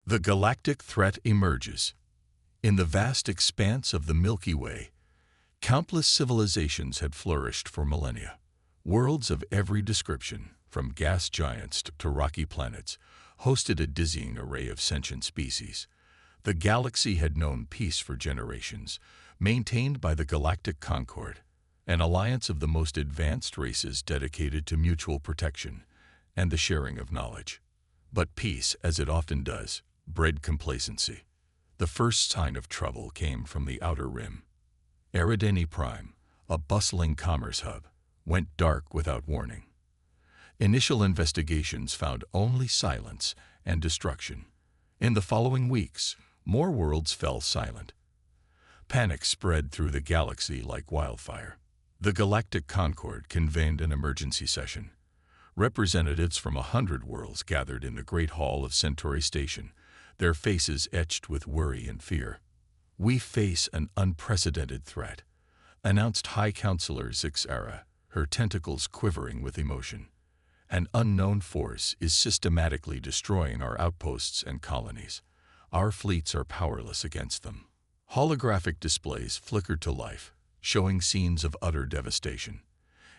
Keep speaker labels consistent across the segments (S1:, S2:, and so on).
S1: The galactic threat emerges. In the vast expanse of the Milky Way, countless civilizations had flourished for millennia. Worlds of every description, from gas giants to rocky planets, hosted a dizzying array of sentient species. The galaxy had known peace for generations, maintained by the Galactic Concord, an alliance of the most advanced races dedicated to mutual protection and the sharing of knowledge. But peace, as it often does, bred complacency. The first sign of trouble came from the outer rim. Eridani Prime, a bustling commerce hub, went dark without warning. Initial investigations found only silence and destruction. In the following weeks, more worlds fell silent. Panic spread through the galaxy like wildfire. The Galactic Concord convened an emergency session. Representatives from 100 worlds gathered in the Great Hall of Centauri Station, their faces etched with worry and fear. "We face an unprecedented threat," announced High Counselor Zixara, her tentacles quivering with emotion. "An unknown force is systematically destroying our outposts and colonies. Our fleets are powerless against them." Holographic displays flickered to life, showing scenes of utter devastation.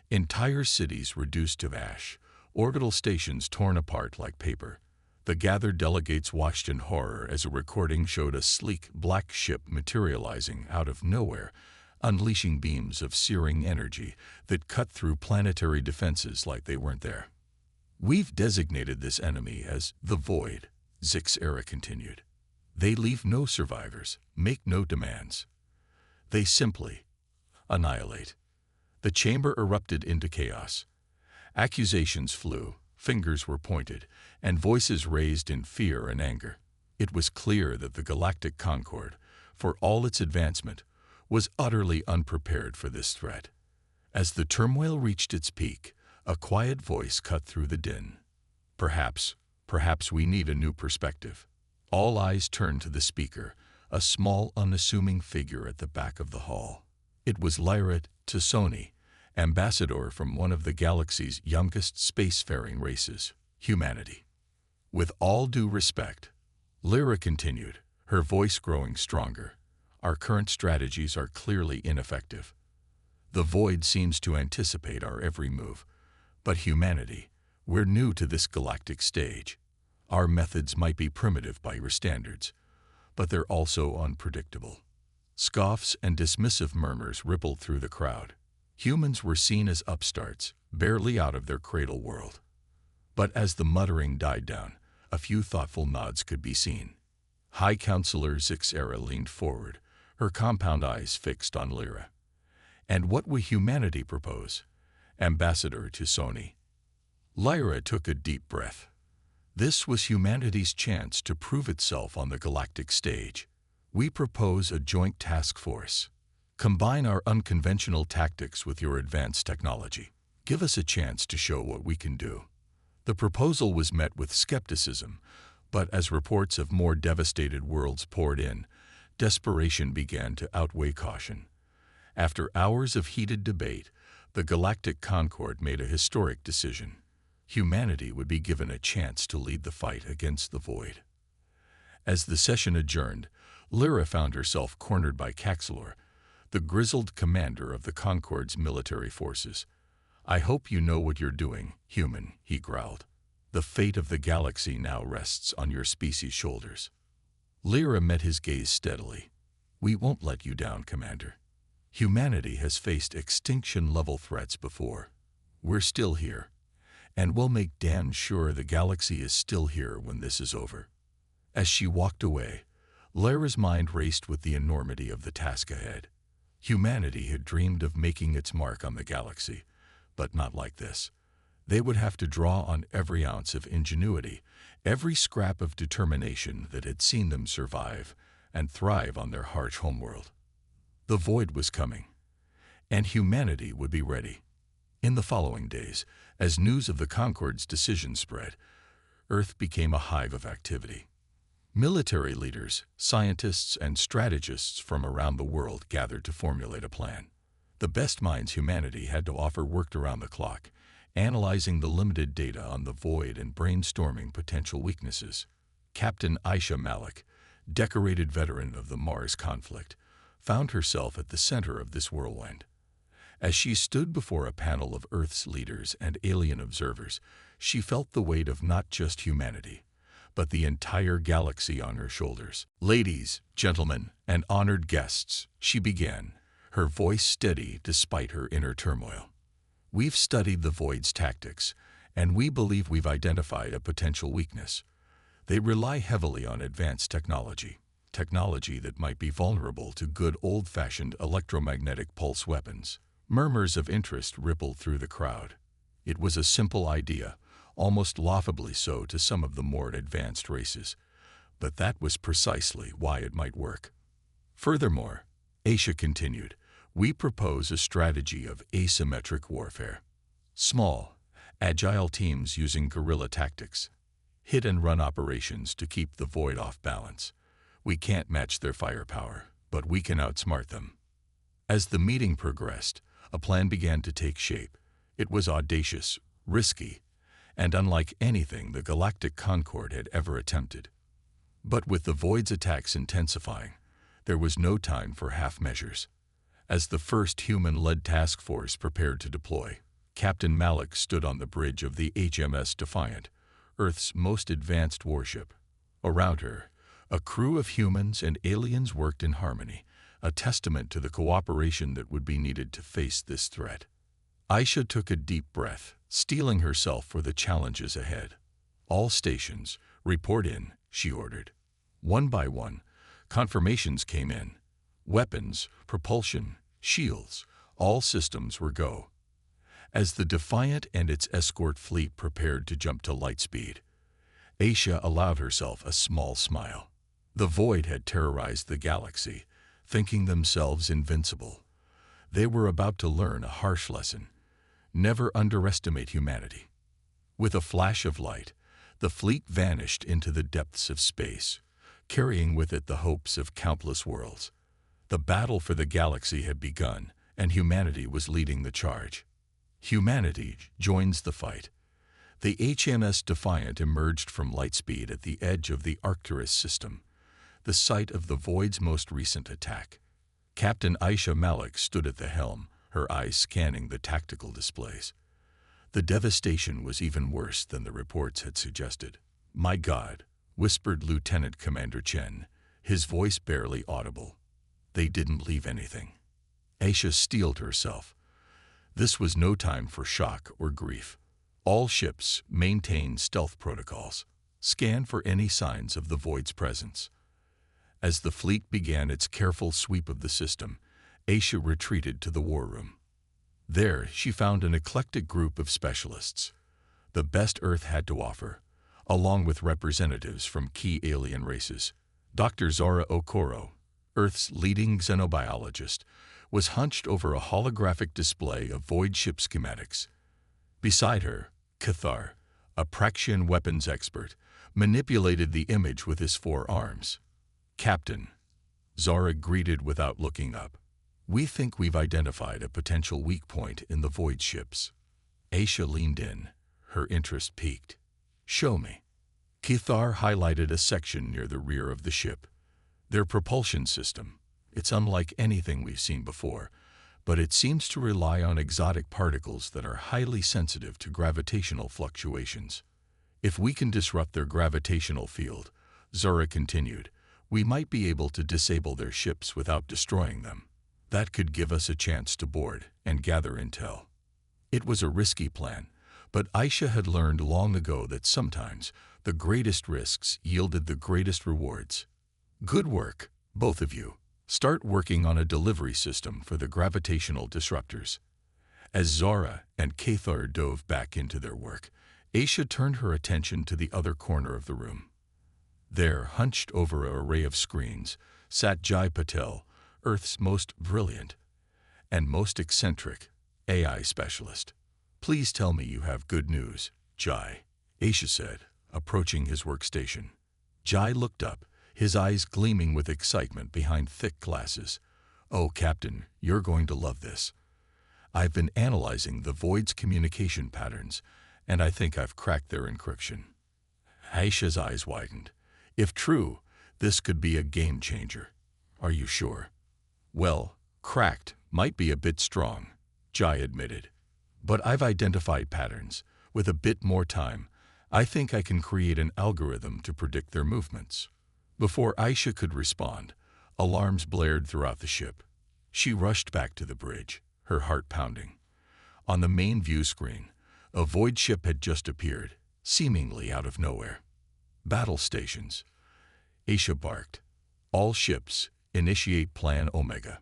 S1: Entire cities reduced to ash, orbital stations torn apart like paper. The gathered delegates watched in horror as a recording showed a sleek black ship materializing out of nowhere, unleashing beams of searing energy that cut through planetary defenses like they weren't there. "We've designated this enemy as the Void," Zixara continued. "They leave no survivors, make no demands. They simply annihilate." The chamber erupted into chaos. Accusations flew, fingers were pointed, and voices raised in fear and anger. It was clear that the Galactic Concord, for all its advancement, was utterly unprepared for this threat. As the turmoil reached its peak, a quiet voice cut through the din. Perhaps we need a new perspective." All eyes turned to the speaker, a small, unassuming figure at the back of the hall. It was Lyra Tassoni, ambassador from one of the galaxy's youngest spacefaring races, humanity. "With all due respect," Lyra continued, her voice growing stronger, "our current strategies are clearly ineffective. The Void seems to anticipate our every move. But humanity, we're new to this galactic stage. Our methods might be primitive by your standards, but they're also unpredictable." Scoffs and dismissive murmurs rippled through the crowd. Humans were seen as upstarts, barely out of their cradle world. But as the muttering died down, a few thoughtful nods could be seen. High Counselor Zixara leaned forward, her compound eyes fixed on Lyra. "And what will humanity propose, Ambassador Tassoni?" Lyra took a deep breath. This was humanity's chance to prove itself on the galactic stage. "We propose a joint task force. Combine our unconventional tactics with your advanced technology. Give us a chance to show what we can do." The proposal was met with skepticism, but as reports of more devastated worlds poured in, desperation began to outweigh caution. After hours of heated debate, the Galactic Concord made a historic decision. Humanity would be given a chance to lead the fight against the Void. As the session adjourned, Lyra found herself cornered by Caxlor, the grizzled commander of the Concord's military forces. "I hope you know what you're doing, human," he growled. "The fate of the galaxy now rests on your species' shoulders." Lyra met his gaze steadily. "We won't let you down, Commander. Humanity has faced extinction-level threats before. We're still here, and we'll make damn sure the galaxy is still here when this is over." As she walked away, Lyra's mind raced with the enormity of the task ahead. Humanity had dreamed of making its mark on the galaxy, but not like this. They would have to draw on every ounce of ingenuity, every scrap of determination that had seen them survive and thrive on their harsh homeworld. The Void was coming, and humanity would be ready. In the following days, as news of the Concord's decision spread, Earth became a hive of activity. Military leaders, scientists, and strategists from around the world gathered to formulate a plan. The best minds humanity had to offer worked around the clock, analyzing the limited data on the Void and brainstorming potential weaknesses. Captain Aisha Malik, decorated veteran of the Mars conflict, found herself at the center of this whirlwind. As she stood before a panel of Earth's leaders and alien observers, she felt the weight of not just humanity, but the entire galaxy on her shoulders. "Ladies, gentlemen, and honored guests," she began, her voice steady despite her inner turmoil. "We've studied the Void's tactics, and we believe we've identified a potential weakness. They rely heavily on advanced technology that might be vulnerable to good old-fashioned electromagnetic pulse weapons." Murmurs of interest rippled through the crowd. It was a simple idea, almost laughably so to some of the more advanced races, but that was precisely why it might work. Furthermore, Aisha continued, "We propose a strategy of asymmetric warfare. Small, agile teams using guerrilla tactics, hit-and-run operations to keep the Void off balance. We can't match their firepower, but we can outsmart them." As the meeting progressed, a plan began to take shape. It was audacious, risky, and unlike anything the Galactic Concord had ever attempted. But with the Void's attacks intensifying, there was no time for half measures. As the first human-led task force prepared to deploy, Captain Malik stood on the bridge of the HMS Defiant, Earth's most advanced warship. Around her, a crew of humans and aliens worked in harmony, a testament to the cooperation that would be needed to face this threat. Aisha took a deep breath, steeling herself for the challenges ahead. "All stations, report in," she ordered. One by one, confirmations came in. Weapons, propulsion, shields, all systems were go. As the Defiant and its escort fleet prepared to jump to light speed, Aisha allowed herself a small smile. The Void had terrorized the galaxy, thinking themselves invincible. They were about to learn a harsh lesson: never underestimate humanity. With a flash of light, the fleet vanished into the depths of space, carrying with it the hopes of countless worlds. The battle for the galaxy had begun, and humanity was leading the charge. Humanity joins the fight. The HMS Defiant emerged from lightspeed at the edge of the Arcturus system, the site of the Void's most recent attack. Captain Aisha Malik stood at the helm, her eyes scanning the tactical displays. The devastation was even worse than the reports had suggested. "My God," whispered Lieutenant Commander Chen, his voice barely audible. "They didn't leave anything." Aisha steeled herself. This was no time for shock or grief. All ships maintain stealth protocols. Scan for any signs of the Void's presence. As the fleet began its careful sweep of the system, Aisha retreated to the war room. There, she found an eclectic group of specialists, the best Earth had to offer, along with representatives from key alien races. Dr. Zora Okoro, Earth's leading xenobiologist, was hunched over a holographic display of Void ship schematics. Beside her, Cathar, a Praxian weapons expert, manipulated the image with his 4 arms. "Captain," Zara greeted without looking up, "we think we've identified a potential weak point in the Void ships." Aisha leaned in, her interest piqued. "Show me." Cathar highlighted a section near the rear of the ship. "Their propulsion system. It's unlike anything we've seen before, but it seems to rely on exotic particles that are highly sensitive to gravitational fluctuations. If we can disrupt their gravitational field," Zora continued, "we might be able to disable their ships without destroying them. That could give us a chance to board and gather intel." It was a risky plan, but Aisha had learned long ago that sometimes the greatest risks yielded the greatest rewards. "Good work, both of you. Start working on a delivery system for the gravitational disruptors." As Zora and Cathar dove back into their work, Aisha turned her attention to the other corner of the room. There, hunched over an array of screens, sat Jai Patel, Earth's most brilliant and most eccentric AI specialist. "Please tell me you have good news, Jai," Aisha said, approaching his workstation. Jai looked up, his eyes gleaming with excitement behind thick glasses. "Oh, Captain, you're going to love this. I've been analyzing the Void's communication patterns, and I think I've cracked their encryption." Aisha's eyes widened. If true, this could be a game changer. Are you sure? Well, cracked might be a bit strong, Jai admitted. But I've identified patterns. With a bit more time, I think I can create an algorithm to predict their movements. Before Aisha could respond, alarms blared throughout the ship. She rushed back to the bridge, her heart pounding. On the main view screen, a void ship had just appeared, seemingly out of nowhere. Battle stations. Aisha barked. All ships, initiate Plan Omega.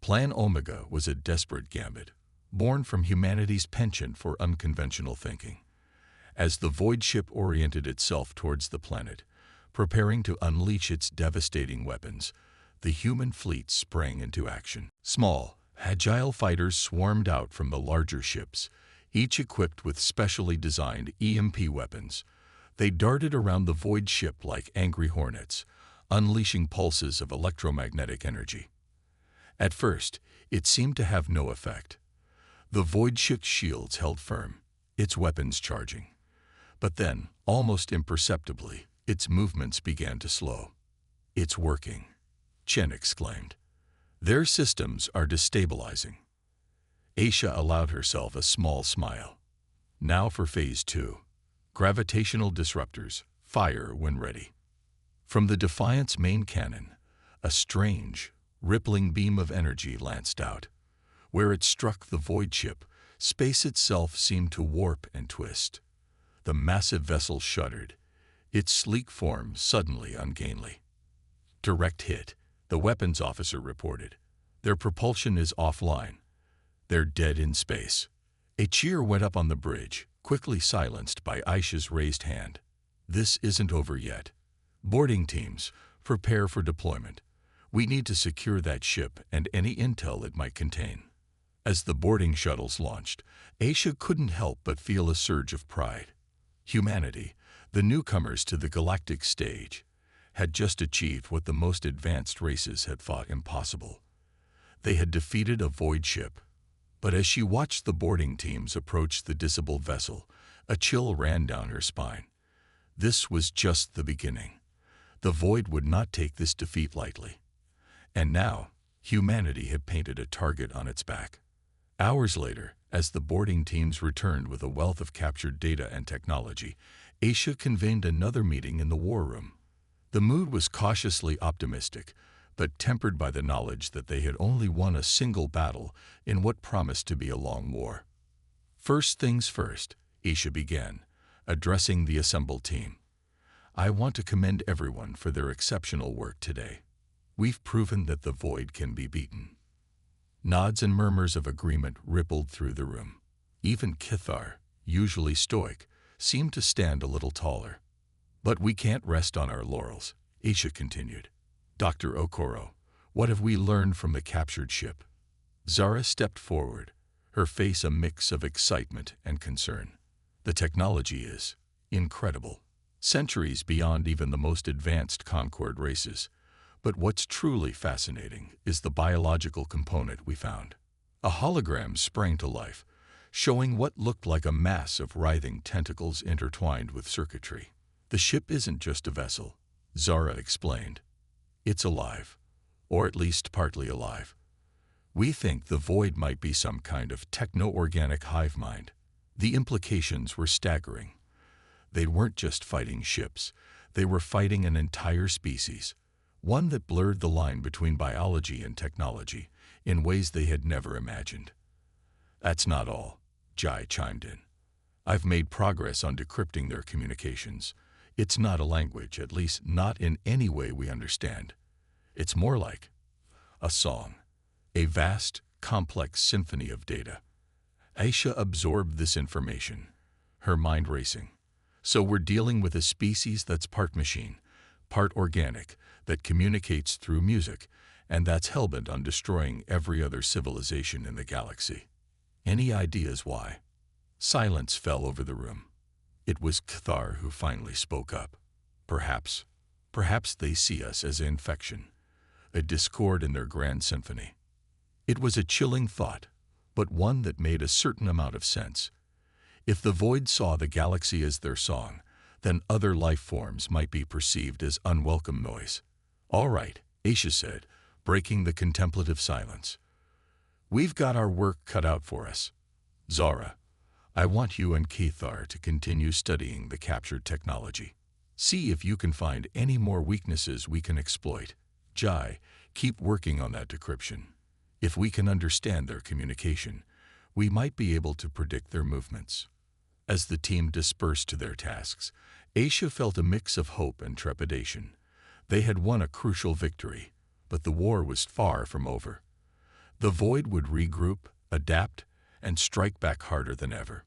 S1: Plan Omega was a desperate gambit, born from humanity's penchant for unconventional thinking. As the void ship oriented itself towards the planet, preparing to unleash its devastating weapons, the human fleet sprang into action. Small, agile fighters swarmed out from the larger ships, each equipped with specially designed EMP weapons. They darted around the void ship like angry hornets, unleashing pulses of electromagnetic energy. At first, it seemed to have no effect. The void ship's shields held firm, its weapons charging. But then, almost imperceptibly, its movements began to slow. "It's working," Chen exclaimed. "Their systems are destabilizing." Aisha allowed herself a small smile. Now for Phase 2. Gravitational disruptors, fire when ready. From the Defiance main cannon, a strange, rippling beam of energy lanced out. Where it struck the void ship, space itself seemed to warp and twist. The massive vessel shuddered, its sleek form suddenly ungainly. "Direct hit," the weapons officer reported. "Their propulsion is offline. They're dead in space." A cheer went up on the bridge, quickly silenced by Aisha's raised hand. "This isn't over yet. Boarding teams, prepare for deployment. We need to secure that ship and any intel it might contain." As the boarding shuttles launched, Aisha couldn't help but feel a surge of pride. Humanity, the newcomers to the galactic stage, had just achieved what the most advanced races had thought impossible. They had defeated a void ship. But as she watched the boarding teams approach the disabled vessel, a chill ran down her spine. This was just the beginning. The void would not take this defeat lightly. And now, humanity had painted a target on its back. Hours later, as the boarding teams returned with a wealth of captured data and technology, Aisha convened another meeting in the war room. The mood was cautiously optimistic, but tempered by the knowledge that they had only won a single battle in what promised to be a long war. "First things first," Aisha began, addressing the assembled team. "I want to commend everyone for their exceptional work today. We've proven that the void can be beaten." Nods and murmurs of agreement rippled through the room. Even Kithar, usually stoic, seemed to stand a little taller. "But we can't rest on our laurels," Aisha continued. "Dr. Okoro, what have we learned from the captured ship?" Zara stepped forward, her face a mix of excitement and concern. "The technology is incredible, centuries beyond even the most advanced Concord races. But what's truly fascinating is the biological component we found." A hologram sprang to life, showing what looked like a mass of writhing tentacles intertwined with circuitry. "The ship isn't just a vessel," Zara explained. "It's alive, or at least partly alive. We think the void might be some kind of techno-organic hive mind." The implications were staggering. They weren't just fighting ships, they were fighting an entire species, one that blurred the line between biology and technology in ways they had never imagined. "That's not all," Jai chimed in. "I've made progress on decrypting their communications. It's not a language, at least not in any way we understand. It's more like a song, a vast, complex symphony of data." Aisha absorbed this information, her mind racing. "So we're dealing with a species that's part machine, part organic, that communicates through music, and that's hellbent on destroying every other civilization in the galaxy. Any ideas why?" Silence fell over the room. It was Kthar who finally spoke up. Perhaps they see us as an infection, a discord in their grand symphony." It was a chilling thought, but one that made a certain amount of sense. If the void saw the galaxy as their song, then other life forms might be perceived as unwelcome noise. "All right," Aisha said, breaking the contemplative silence. "We've got our work cut out for us. Zara, I want you and Cathar to continue studying the captured technology. See if you can find any more weaknesses we can exploit. Jai, keep working on that decryption. If we can understand their communication, we might be able to predict their movements." As the team dispersed to their tasks, Aisha felt a mix of hope and trepidation. They had won a crucial victory, but the war was far from over. The Void would regroup, adapt, and strike back harder than ever.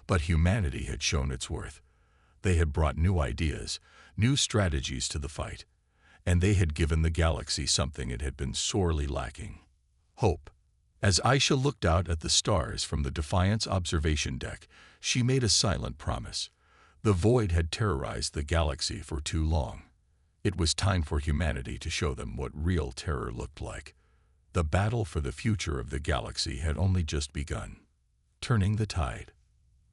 S1: But humanity had shown its worth. They had brought new ideas, new strategies to the fight, and they had given the galaxy something it had been sorely lacking: hope. As Aisha looked out at the stars from the Defiance observation deck, she made a silent promise. The Void had terrorized the galaxy for too long. It was time for humanity to show them what real terror looked like. The battle for the future of the galaxy had only just begun. Turning the tide.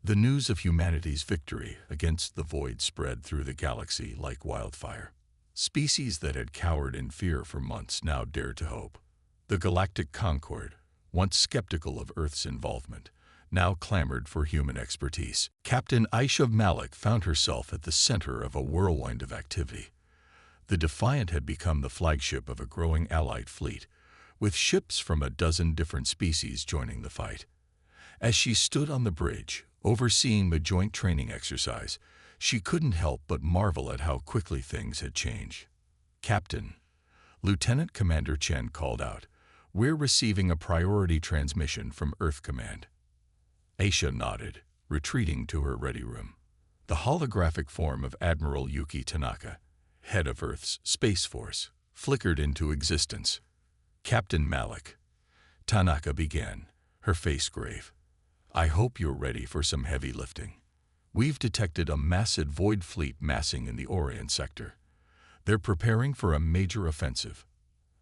S1: The news of humanity's victory against the Void spread through the galaxy like wildfire. Species that had cowered in fear for months now dared to hope. The Galactic Concord, once skeptical of Earth's involvement, now clamored for human expertise. Captain Aisha Malik found herself at the center of a whirlwind of activity. The Defiant had become the flagship of a growing allied fleet, with ships from a dozen different species joining the fight. As she stood on the bridge, overseeing the joint training exercise, she couldn't help but marvel at how quickly things had changed. "Captain," Lieutenant Commander Chen called out, "we're receiving a priority transmission from Earth Command." Aisha nodded, retreating to her ready room. The holographic form of Admiral Yuki Tanaka, head of Earth's Space Force, flickered into existence. "Captain Malik," Tanaka began, her face grave, "I hope you're ready for some heavy lifting. We've detected a massive Void fleet massing in the Orient sector. They're preparing for a major offensive."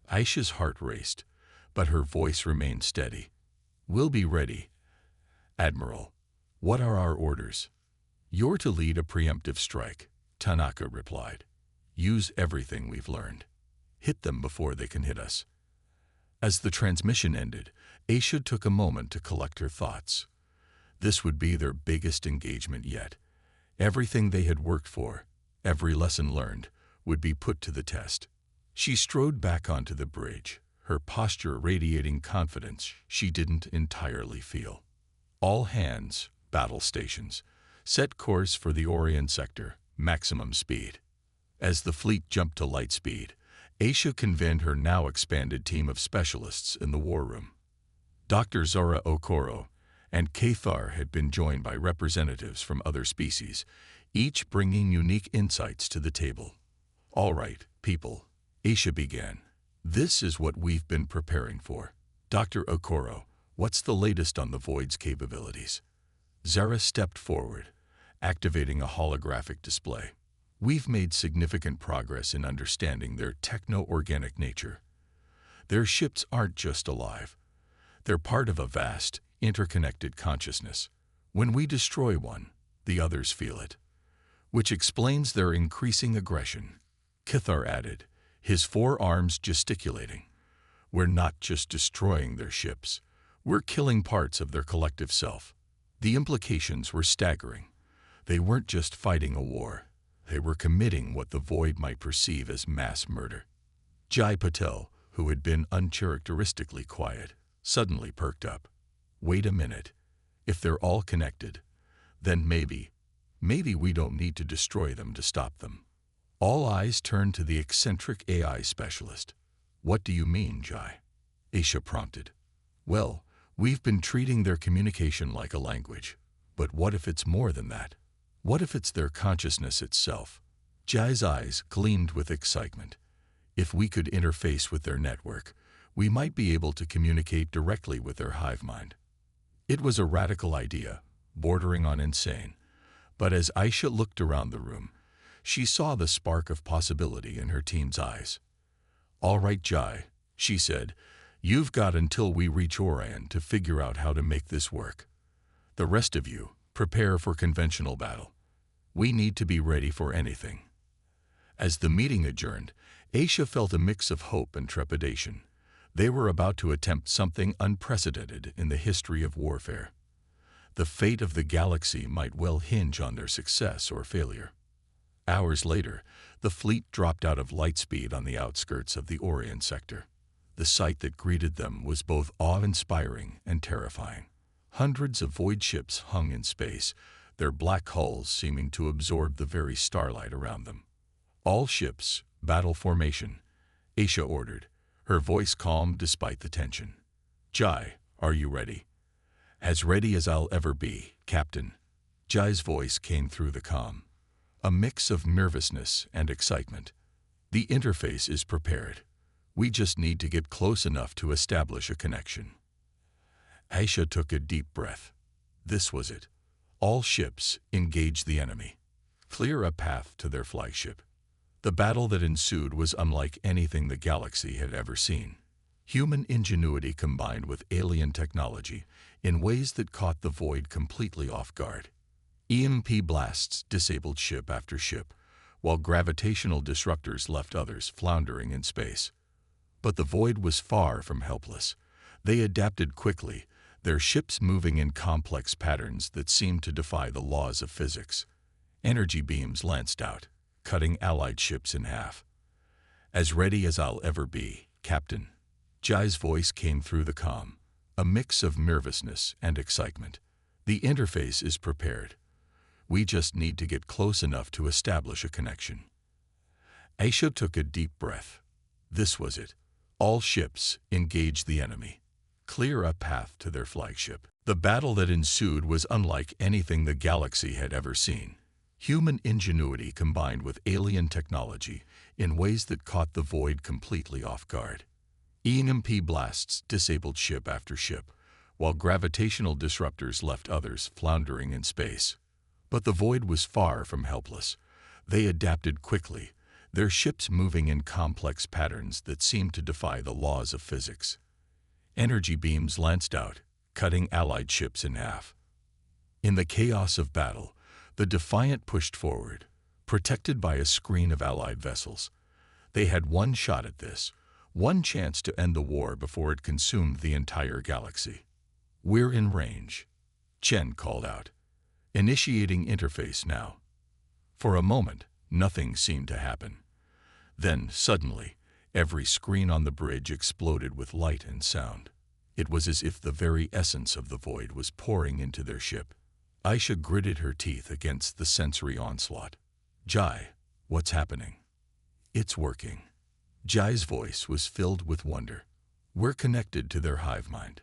S1: Aisha's heart raced, but her voice remained steady. "We'll be ready, Admiral. What are our orders?" "You're to lead a preemptive strike," Tanaka replied. "Use everything we've learned. Hit them before they can hit us." As the transmission ended, Aisha took a moment to collect her thoughts. This would be their biggest engagement yet. Everything they had worked for, every lesson learned, would be put to the test. She strode back onto the bridge, her posture radiating confidence she didn't entirely feel. All hands, battle stations, set course for the Orient sector, maximum speed. As the fleet jumped to light speed, Aisha convened her now expanded team of specialists in the war room. Dr. Zara Okoro and Cathar had been joined by representatives from other species, each bringing unique insights to the table. "All right, people," Aisha began. "This is what we've been preparing for. Dr. Okoro, what's the latest on the Void's capabilities?" Zara stepped forward, activating a holographic display. "We've made significant progress in understanding their techno-organic nature. Their ships aren't just alive. They're part of a vast, interconnected consciousness. When we destroy one, the others feel it, which explains their increasing aggression." Cathar added, his forearms gesticulating. "We're not just destroying their ships. We're killing parts of their collective self." The implications were staggering. They weren't just fighting a war. They were committing what the Void might perceive as mass murder. Jai Patel, who had been uncharacteristically quiet, suddenly perked up. "Wait a minute. If they're all connected, then maybe we don't need to destroy them to stop them." All eyes turned to the eccentric AI specialist. "What do you mean, Jai?" Aisha prompted. "Well, we've been treating their communication like a language. But what if it's more than that? What if it's their consciousness itself?" Jai's eyes gleamed with excitement. "If we could interface with their network, we might be able to communicate directly with their hive mind." It was a radical idea, bordering on insane. But as Aisha looked around the room, she saw the spark of possibility in her team's eyes. "All right, Jai," she said, "you've got until we reach Orion to figure out how to make this work. The rest of you, prepare for conventional battle." We need to be ready for anything. As the meeting adjourned, Aisha felt a mix of hope and trepidation. They were about to attempt something unprecedented in the history of warfare. The fate of the galaxy might well hinge on their success or failure. Hours later, the fleet dropped out of lightspeed on the outskirts of the Orion sector. The sight that greeted them was both awe-inspiring and terrifying. Hundreds of void ships hung in space, their black hulls seeming to absorb the very starlight around them. "All ships, battle formation," Aisha ordered, her voice calm despite the tension. "Jai, are you ready?" "As ready as I'll ever be, Captain." Jai's voice came through the comm, a mix of nervousness and excitement. "The interface is prepared. We just need to get close enough to establish a connection." Aisha took a deep breath. This was it. All ships, engage the enemy. Clear a path to their flagship. The battle that ensued was unlike anything the galaxy had ever seen. Human ingenuity combined with alien technology in ways that caught the Void completely off guard. EMP blasts disabled ship after ship, while gravitational disruptors left others floundering in space. But the Void was far from helpless. They adapted quickly, their ships moving in complex patterns that seemed to defy the laws of physics. Energy beams lanced out, cutting Allied ships in half. "As ready as I'll ever be, Captain." Jai's voice came through the comm, a mix of nervousness and excitement. "The interface is prepared. We just need to get close enough to establish a connection." Aisha took a deep breath. This was it. All ships, engage the enemy. Clear a path to their flagship. The battle that ensued was unlike anything the galaxy had ever seen. Human ingenuity combined with alien technology in ways that caught the Void completely off guard. EMP blasts disabled ship after ship, while gravitational disruptors left others floundering in space. But the Void was far from helpless. They adapted quickly, their ships moving in complex patterns that seemed to defy the laws of physics. Energy beams lanced out, cutting Allied ships in half. In the chaos of battle, the Defiant pushed forward, protected by a screen of Allied vessels. They had one shot at this, one chance to end the war before it consumed the entire galaxy. "We're in range," Chen called out. "Initiating interface now." For a moment, nothing seemed to happen. Then, suddenly, every screen on the bridge exploded with light and sound. It was as if the very essence of the Void was pouring into their ship. Aisha gritted her teeth against the sensory onslaught. "Jai, what's happening?" "It's working." Jai's voice was filled with wonder. "We're connected to their hive mind.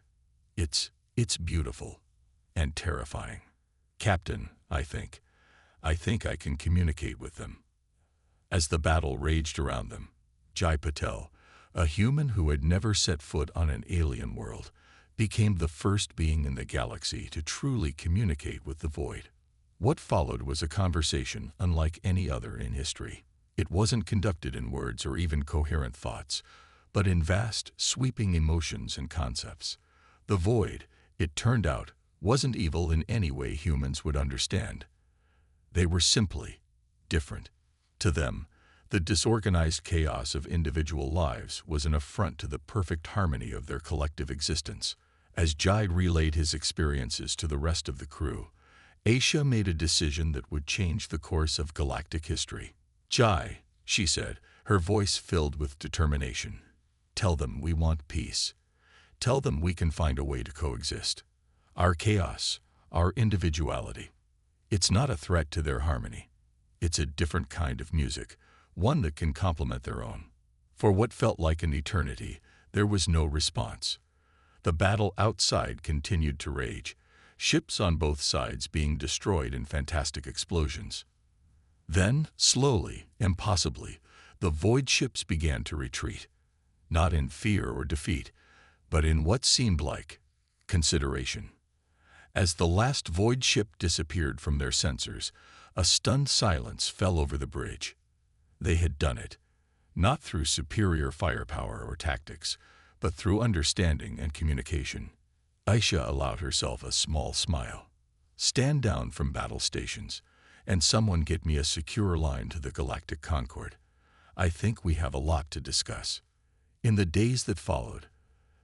S1: It's beautiful and terrifying. Captain, I think I can communicate with them." As the battle raged around them, Jai Patel, a human who had never set foot on an alien world, became the first being in the galaxy to truly communicate with the Void. What followed was a conversation unlike any other in history. It wasn't conducted in words or even coherent thoughts, but in vast, sweeping emotions and concepts. The Void, it turned out, wasn't evil in any way humans would understand. They were simply different. To them, the disorganized chaos of individual lives was an affront to the perfect harmony of their collective existence. As Jai relayed his experiences to the rest of the crew, Aisha made a decision that would change the course of galactic history. "Jai," she said, her voice filled with determination, "tell them we want peace. Tell them we can find a way to coexist. Our chaos, our individuality. It's not a threat to their harmony. It's a different kind of music, one that can complement their own." For what felt like an eternity, there was no response. The battle outside continued to rage, ships on both sides being destroyed in fantastic explosions. Then, slowly, impossibly, the Void ships began to retreat, not in fear or defeat, but in what seemed like consideration. As the last Void ship disappeared from their sensors, a stunned silence fell over the bridge. They had done it, not through superior firepower or tactics, but through understanding and communication. Aisha allowed herself a small smile. "Stand down from battle stations, and someone get me a secure line to the Galactic Concord. I think we have a lot to discuss." In the days that followed,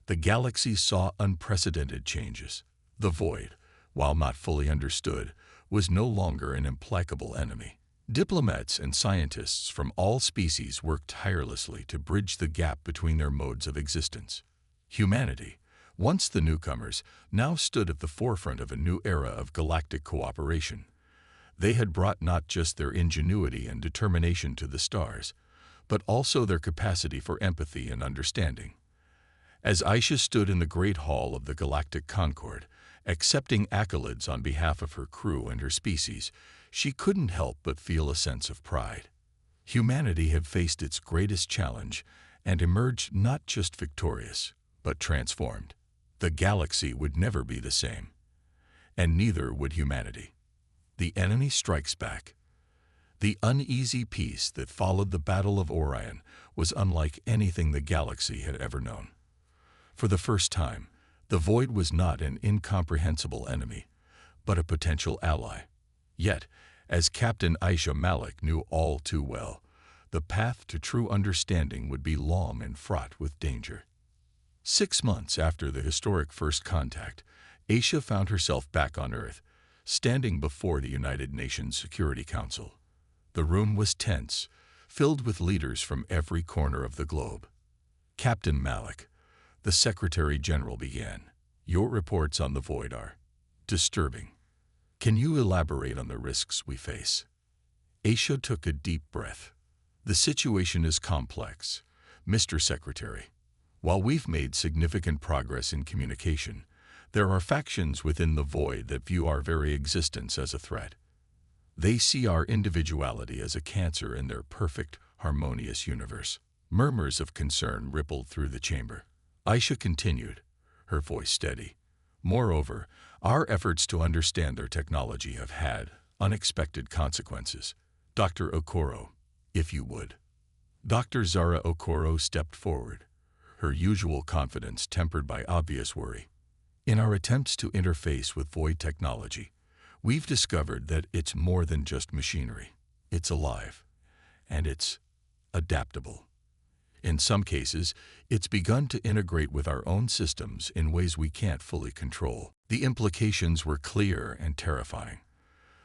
S1: the galaxy saw unprecedented changes. The void, while not fully understood, was no longer an implacable enemy. Diplomats and scientists from all species worked tirelessly to bridge the gap between their modes of existence. Humanity, once the newcomers, now stood at the forefront of a new era of galactic cooperation. They had brought not just their ingenuity and determination to the stars, but also their capacity for empathy and understanding. As Aisha stood in the great hall of the Galactic Concord, accepting accolades on behalf of her crew and her species, she couldn't help but feel a sense of pride. Humanity had faced its greatest challenge and emerged not just victorious, but transformed. The galaxy would never be the same, and neither would humanity. The enemy strikes back. The uneasy peace that followed the Battle of Orion was unlike anything the galaxy had ever known. For the first time, the void was not an incomprehensible enemy, but a potential ally. Yet, as Captain Aisha Malik knew all too well, the path to true understanding would be long and fraught with danger. 6 months after the historic first contact, Aisha found herself back on Earth, standing before the United Nations Security Council. The room was tense, filled with leaders from every corner of the globe. "Captain Malik," the Secretary General began, "your reports on the void are disturbing. Can you elaborate on the risks we face?" Aisha took a deep breath. "The situation is complex, Mr. Secretary. While we've made significant progress in communication, there are factions within the void that view our very existence as a threat. They see our individuality as a cancer in their perfect, harmonious universe." Murmurs of concern rippled through the chamber. Aisha continued, her voice steady. "Moreover, our efforts to understand their technology have had unexpected consequences. Dr. Okoro, if you would." Dr. Zara Okoro stepped forward, her usual confidence tempered by obvious worry. "In our attempts to interface with void technology, we've discovered that it's more than just machinery. It's alive, and it's adaptable. In some cases, it's begun to integrate with our own systems in ways we can't fully control." The implications were clear and terrifying.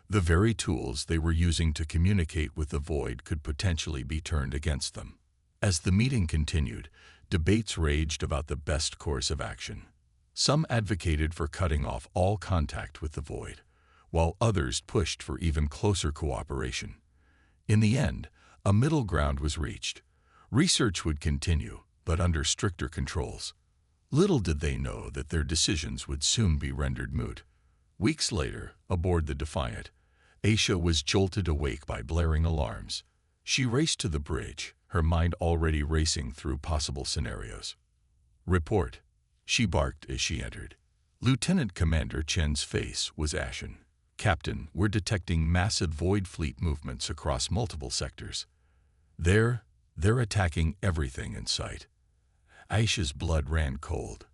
S1: The very tools they were using to communicate with the void could potentially be turned against them. As the meeting continued, debates raged about the best course of action. Some advocated for cutting off all contact with the void, while others pushed for even closer cooperation. In the end, a middle ground was reached. Research would continue, but under stricter controls. Little did they know that their decisions would soon be rendered moot. Weeks later, aboard the Defiant, Aisha was jolted awake by blaring alarms. She raced to the bridge, her mind already racing through possible scenarios. "Report," she barked as she entered. Lieutenant Commander Chen's face was ashen. "Captain, we're detecting massive void fleet movements across multiple sectors. They're attacking everything in sight." Aisha's blood ran cold.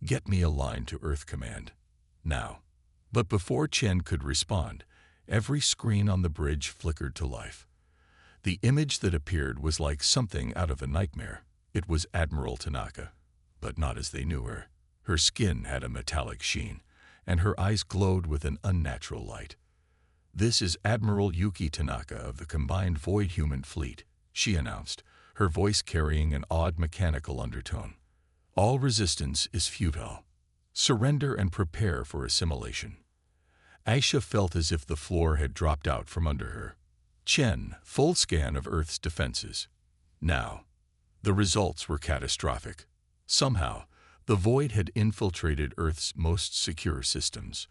S1: "Get me a line to Earth Command, now." But before Chen could respond, every screen on the bridge flickered to life. The image that appeared was like something out of a nightmare. It was Admiral Tanaka, but not as they knew her. Her skin had a metallic sheen, and her eyes glowed with an unnatural light. "This is Admiral Yuki Tanaka of the Combined Void-Human Fleet," she announced, her voice carrying an odd mechanical undertone. "All resistance is futile. Surrender and prepare for assimilation." Aisha felt as if the floor had dropped out from under her. Chen, full scan of Earth's defenses. Now, the results were catastrophic. Somehow, the void had infiltrated Earth's most secure systems.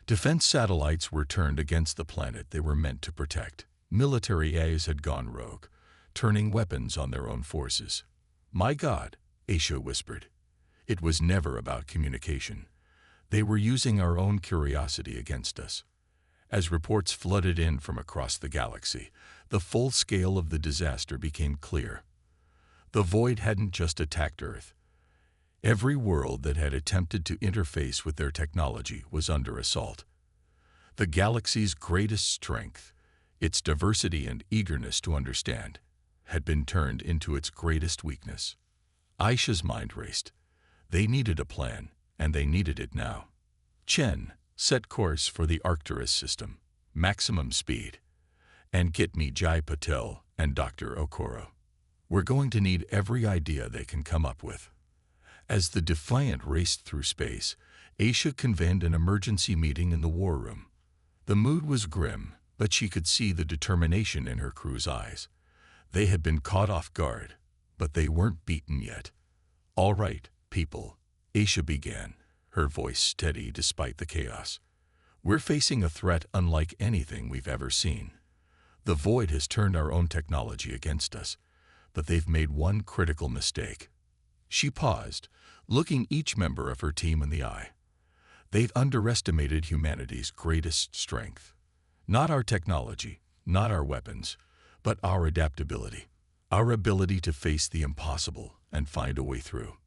S1: Defense satellites were turned against the planet they were meant to protect. Military A's had gone rogue, turning weapons on their own forces. "My God," Aisha whispered. "It was never about communication. They were using our own curiosity against us." As reports flooded in from across the galaxy, the full scale of the disaster became clear. The void hadn't just attacked Earth. Every world that had attempted to interface with their technology was under assault. The galaxy's greatest strength, its diversity and eagerness to understand, had been turned into its greatest weakness. Aisha's mind raced. They needed a plan, and they needed it now. Chen, set course for the Arcturus system, maximum speed, and get me Jai Patel and Dr. Okoro. We're going to need every idea they can come up with. As the Defiant raced through space, Aisha convened an emergency meeting in the war room. The mood was grim, but she could see the determination in her crew's eyes. They had been caught off guard, but they weren't beaten yet. "All right, people," Aisha began, her voice steady despite the chaos. "We're facing a threat unlike anything we've ever seen. The Void has turned our own technology against us, but they've made one critical mistake." She paused, looking each member of her team in the eye. "They've underestimated humanity's greatest strength. Not our technology, not our weapons, but our adaptability, our ability to face the impossible and find a way through."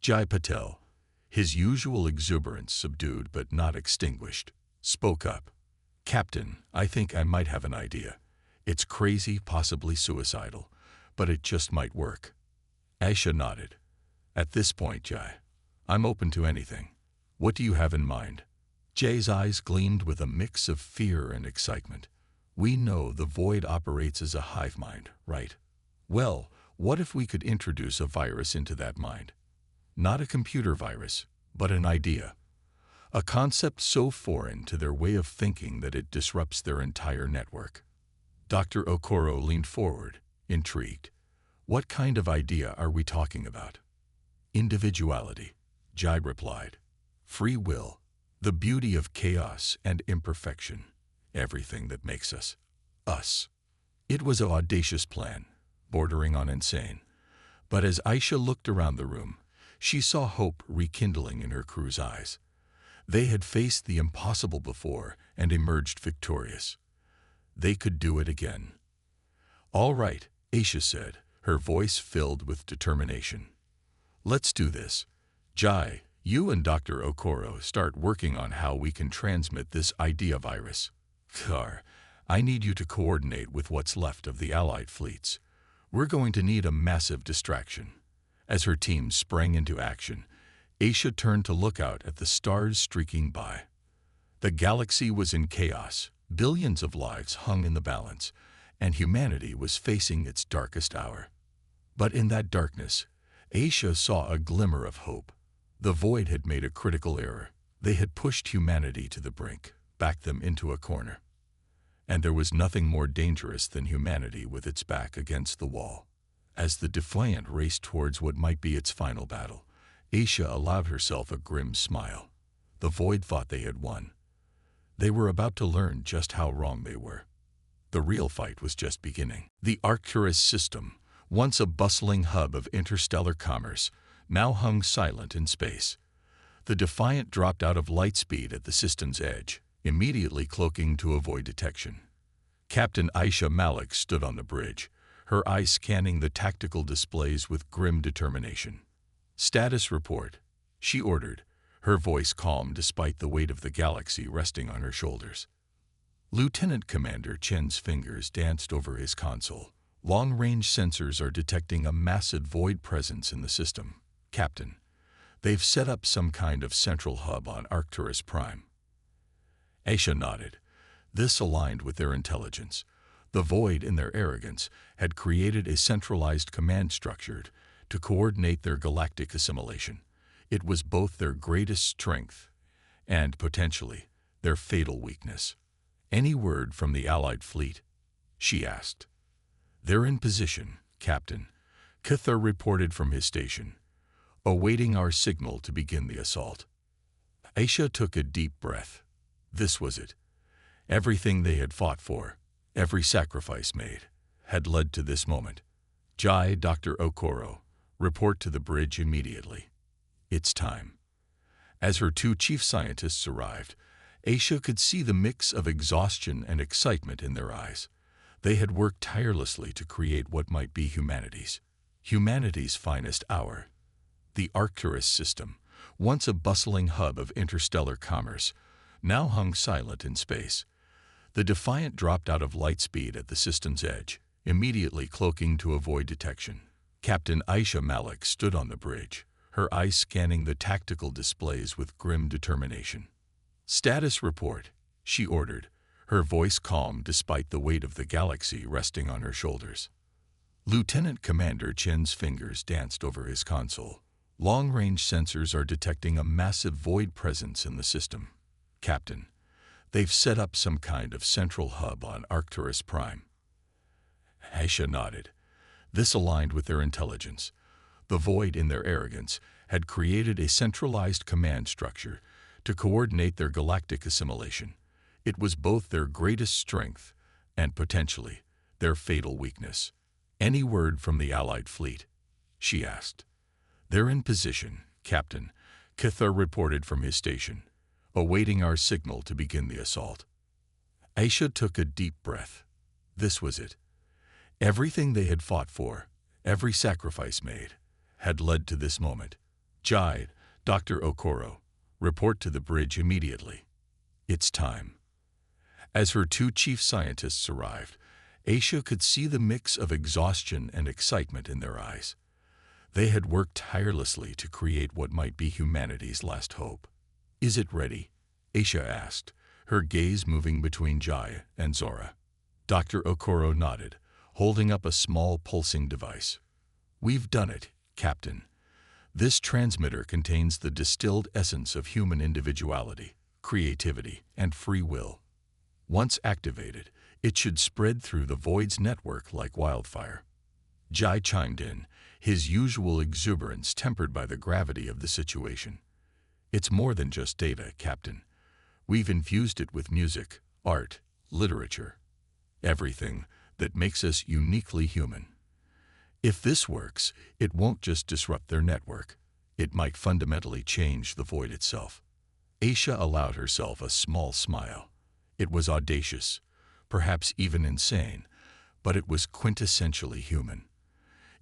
S1: Jai Patel, his usual exuberance subdued but not extinguished, spoke up. "Captain, I think I might have an idea. It's crazy, possibly suicidal, but it just might work." Aisha nodded. "At this point, Jai, I'm open to anything. What do you have in mind?" Jay's eyes gleamed with a mix of fear and excitement. "We know the Void operates as a hive mind, right? Well, what if we could introduce a virus into that mind? Not a computer virus, but an idea. A concept so foreign to their way of thinking that it disrupts their entire network." Dr. Okoro leaned forward, intrigued. "What kind of idea are we talking about?" "Individuality," Jai replied. "Free will, the beauty of chaos and imperfection, everything that makes us, us." It was an audacious plan, bordering on insane. But as Aisha looked around the room, she saw hope rekindling in her crew's eyes. They had faced the impossible before and emerged victorious. They could do it again. "All right," Aisha said, her voice filled with determination. "Let's do this. Jai, you and Dr. Okoro start working on how we can transmit this idea virus. Kar, I need you to coordinate with what's left of the Allied fleets. We're going to need a massive distraction." As her team sprang into action, Aisha turned to look out at the stars streaking by. The galaxy was in chaos, billions of lives hung in the balance, and humanity was facing its darkest hour. But in that darkness, Aisha saw a glimmer of hope. The Void had made a critical error. They had pushed humanity to the brink, backed them into a corner. And there was nothing more dangerous than humanity with its back against the wall. As the Defiant raced towards what might be its final battle, Aisha allowed herself a grim smile. The Void thought they had won. They were about to learn just how wrong they were. The real fight was just beginning. The Arcturus system, once a bustling hub of interstellar commerce, now hung silent in space. The Defiant dropped out of light speed at the system's edge, immediately cloaking to avoid detection. Captain Aisha Malik stood on the bridge, her eyes scanning the tactical displays with grim determination. "Status report," she ordered, her voice calm despite the weight of the galaxy resting on her shoulders. Lieutenant Commander Chen's fingers danced over his console. "Long-range sensors are detecting a massive Void presence in the system, Captain. They've set up some kind of central hub on Arcturus Prime." Aisha nodded. This aligned with their intelligence. The Void, in their arrogance, had created a centralized command structure to coordinate their galactic assimilation. It was both their greatest strength and, potentially, their fatal weakness. "Any word from the Allied fleet?" she asked. "They're in position, Captain," Cathar reported from his station, awaiting our signal to begin the assault. Aisha took a deep breath. This was it. Everything they had fought for, every sacrifice made, had led to this moment. "Jai, Dr. Okoro, report to the bridge immediately. It's time." As her two chief scientists arrived, Aisha could see the mix of exhaustion and excitement in their eyes. They had worked tirelessly to create what might be humanity's finest hour. The Arcturus system, once a bustling hub of interstellar commerce, now hung silent in space. The Defiant dropped out of light speed at the system's edge, immediately cloaking to avoid detection. Captain Aisha Malik stood on the bridge, her eyes scanning the tactical displays with grim determination. "Status report," she ordered, her voice calm despite the weight of the galaxy resting on her shoulders. Lieutenant Commander Chen's fingers danced over his console. Long-range sensors are detecting a massive void presence in the system. "Captain, they've set up some kind of central hub on Arcturus Prime." Aisha nodded. This aligned with their intelligence. The void, in their arrogance, had created a centralized command structure to coordinate their galactic assimilation. It was both their greatest strength and, potentially, their fatal weakness. "Any word from the Allied fleet?" she asked. "They're in position, Captain," Cathar reported from his station, awaiting our signal to begin the assault. Aisha took a deep breath. This was it. Everything they had fought for, every sacrifice made, had led to this moment. "Jai, Dr. Okoro, report to the bridge immediately. It's time." As her two chief scientists arrived, Aisha could see the mix of exhaustion and excitement in their eyes. They had worked tirelessly to create what might be humanity's last hope. "Is it ready?" Aisha asked, her gaze moving between Jai and Zora. Dr. Okoro nodded, holding up a small pulsing device. "We've done it, Captain. This transmitter contains the distilled essence of human individuality, creativity, and free will. Once activated, it should spread through the Void's network like wildfire." Jai chimed in, his usual exuberance tempered by the gravity of the situation. "It's more than just data, Captain. We've infused it with music, art, literature, everything that makes us uniquely human. If this works, it won't just disrupt their network. It might fundamentally change the Void itself." Aisha allowed herself a small smile. It was audacious, perhaps even insane, but it was quintessentially human.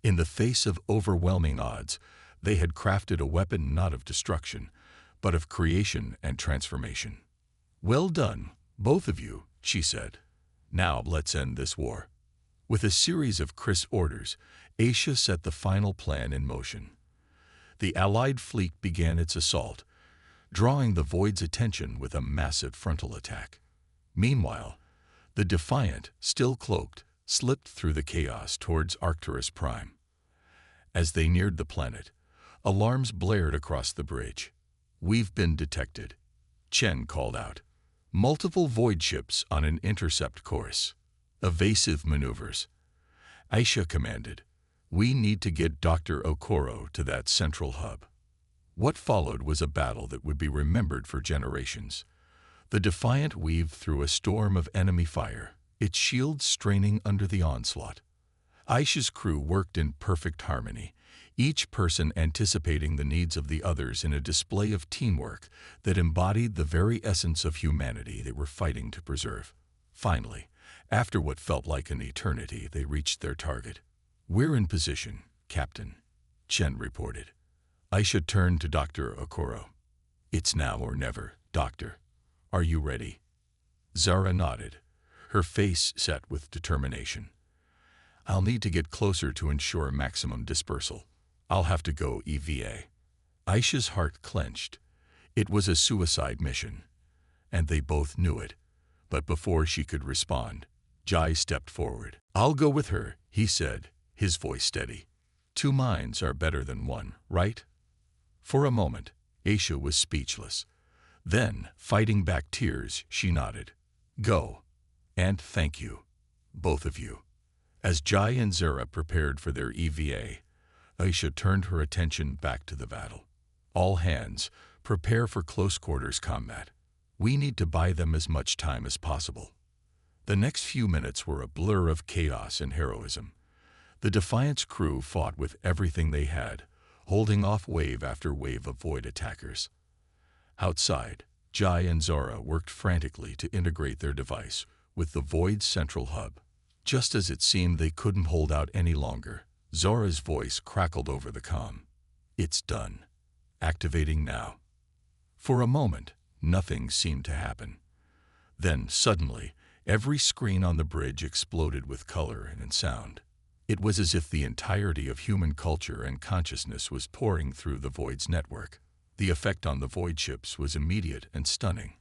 S1: In the face of overwhelming odds, they had crafted a weapon not of destruction, but of creation and transformation. "Well done, both of you," she said. "Now let's end this war." With a series of crisp orders, Aisha set the final plan in motion. The Allied fleet began its assault, drawing the Void's attention with a massive frontal attack. Meanwhile, the Defiant, still cloaked, slipped through the chaos towards Arcturus Prime. As they neared the planet, alarms blared across the bridge. "We've been detected," Chen called out. "Multiple Void ships on an intercept course. Evasive maneuvers." Aisha commanded, "We need to get Dr. Okoro to that central hub." What followed was a battle that would be remembered for generations. The Defiant weaved through a storm of enemy fire, its shields straining under the onslaught. Aisha's crew worked in perfect harmony, each person anticipating the needs of the others in a display of teamwork that embodied the very essence of humanity they were fighting to preserve. Finally, after what felt like an eternity, they reached their target. "We're in position, Captain," Chen reported. Aisha turned to Dr. Okoro. "It's now or never, Doctor. Are you ready?" Zara nodded, her face set with determination. "I'll need to get closer to ensure maximum dispersal. I'll have to go EVA." Aisha's heart clenched. It was a suicide mission, and they both knew it. But before she could respond, Jai stepped forward. "I'll go with her," he said, his voice steady. "Two minds are better than one, right?" For a moment, Aisha was speechless. Then, fighting back tears, she nodded. "Go. And thank you, both of you." As Jai and Zara prepared for their EVA, Aisha turned her attention back to the battle. "All hands, prepare for close-quarters combat. We need to buy them as much time as possible." The next few minutes were a blur of chaos and heroism. The Defiance crew fought with everything they had, holding off wave after wave of Void attackers. Outside, Jai and Zora worked frantically to integrate their device with the Void's central hub. Just as it seemed they couldn't hold out any longer, Zora's voice crackled over the comm. "It's done. Activating now." For a moment, Nothing seemed to happen. Then, suddenly, every screen on the bridge exploded with color and sound. It was as if the entirety of human culture and consciousness was pouring through the Void's network. The effect on the Void ships was immediate and stunning.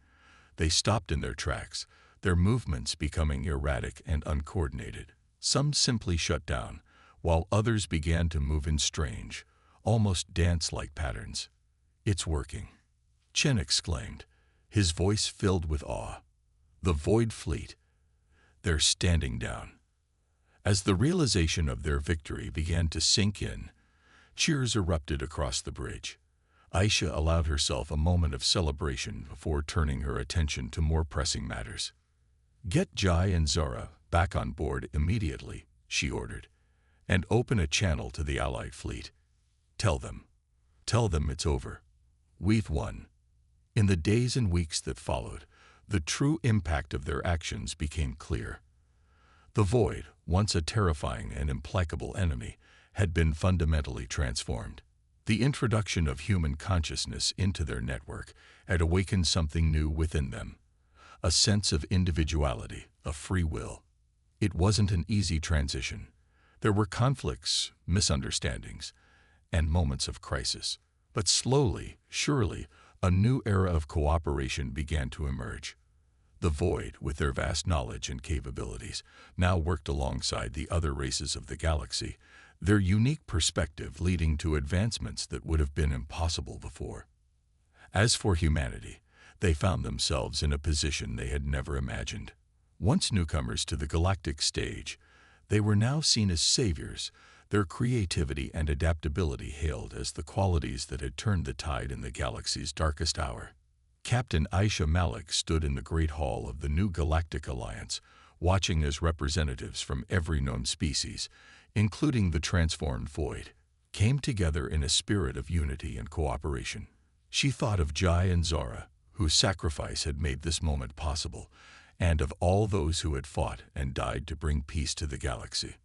S1: They stopped in their tracks, their movements becoming erratic and uncoordinated. Some simply shut down, while others began to move in strange, almost dance-like patterns. "It's working," Chen exclaimed, his voice filled with awe. "The Void Fleet. They're standing down." As the realization of their victory began to sink in, cheers erupted across the bridge. Aisha allowed herself a moment of celebration before turning her attention to more pressing matters. "Get Jai and Zara back on board immediately," she ordered, "and open a channel to the Allied fleet. Tell them it's over. We've won." In the days and weeks that followed, the true impact of their actions became clear. The Void, once a terrifying and implacable enemy, had been fundamentally transformed. The introduction of human consciousness into their network had awakened something new within them, a sense of individuality, of free will. It wasn't an easy transition. There were conflicts, misunderstandings, and moments of crisis. But slowly, surely, a new era of cooperation began to emerge. The Void, with their vast knowledge and capabilities, now worked alongside the other races of the galaxy, their unique perspective leading to advancements that would have been impossible before. As for humanity, they found themselves in a position they had never imagined. Once newcomers to the galactic stage, they were now seen as saviors, their creativity and adaptability hailed as the qualities that had turned the tide in the galaxy's darkest hour. Captain Aisha Malik stood in the Great Hall of the new Galactic Alliance, watching as representatives from every known species, including the transformed Void, came together in a spirit of unity and cooperation. She thought of Jai and Zara, whose sacrifice had made this moment possible, and of all those who had fought and died to bring peace to the galaxy.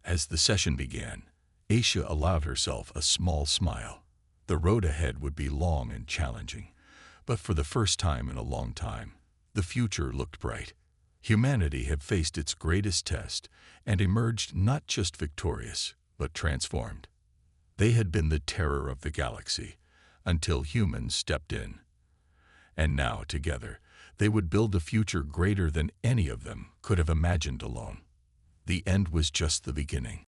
S1: As the session began, Aisha allowed herself a small smile. The road ahead would be long and challenging, but for the first time in a long time, the future looked bright. Humanity had faced its greatest test and emerged not just victorious, but transformed. They had been the terror of the galaxy until humans stepped in. And now, together, they would build a future greater than any of them could have imagined alone. The end was just the beginning.